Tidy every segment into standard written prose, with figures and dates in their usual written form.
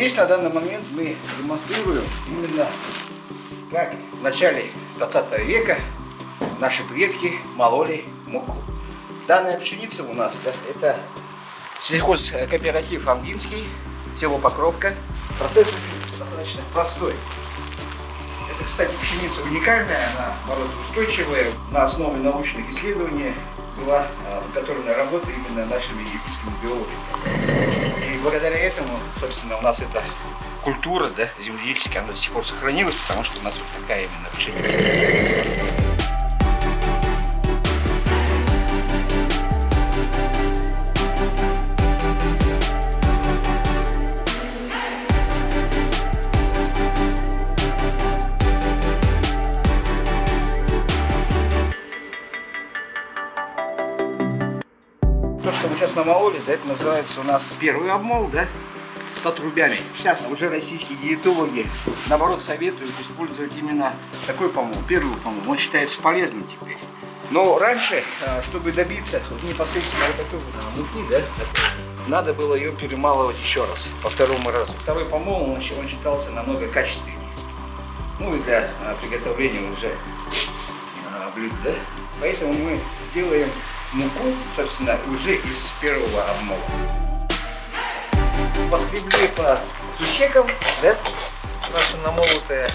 Здесь на данный момент мы демонстрируем именно как в начале 20 века наши предки мололи муку. Данная пшеница у нас, да, это сельхозкооператив Амгинский, село Покровка. Процесс достаточно простой. Это, кстати, пшеница уникальная, она морозоустойчивая, на основе научных исследований была подготовлена работа именно нашими египетскими биологами. И благодаря этому, собственно, у нас эта культура, да, земледельческая, она до сих пор сохранилась, потому что у нас вот такая именно пшеница. То, что мы сейчас намололи, да, это называется у нас первый обмол, да, с отрубями. Сейчас уже российские диетологи, наоборот, советуют использовать именно такой помол, первый помол. Он считается полезным теперь. Но раньше, чтобы добиться вот непосредственно вот такой вот муки, да, надо было ее перемалывать еще раз, по второму разу. Второй помол, он считался намного качественнее. Ну и для приготовления уже блюд, да. Поэтому мы сделаем муку, собственно, уже из первого обмола. Поскребли по сусекам, да, наше намолотое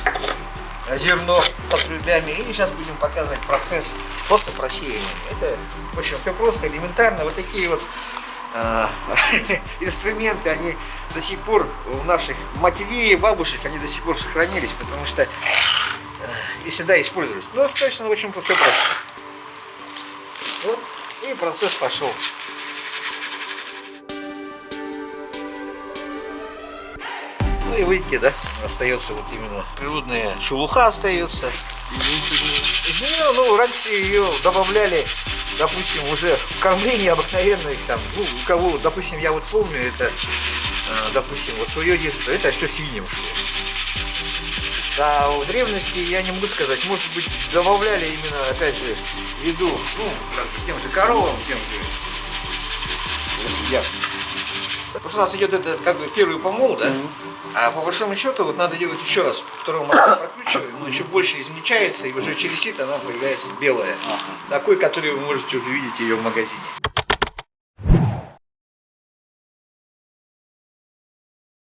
зерно с отрубями. И сейчас будем показывать процесс просто просеивания. Это, в общем, все просто, элементарно. Вот такие вот инструменты, они до сих пор у наших матерей, бабушек, они до сих пор сохранились, потому что и всегда использовались. Ну, точно, в общем, все просто. Вот, и процесс пошел. Ну и выйти, да, остается вот именно природная шелуха остается. Ну, раньше ее добавляли, допустим, уже в кормление обыкновенное, там, ну, у кого, допустим, я вот помню, это, допустим, вот свое детство, это все свиньям шло. А в древности я не могу сказать, может быть, добавляли именно, опять же, еду, ну, тем же коровам, тем же ясно. Потому что у нас идет это как бы первый помол, да? А по большому счету вот надо делать еще раз, второй масло прокручиваем, но еще больше измельчается, и уже через сито она появляется белая. Такой, который вы можете уже видеть ее в магазине.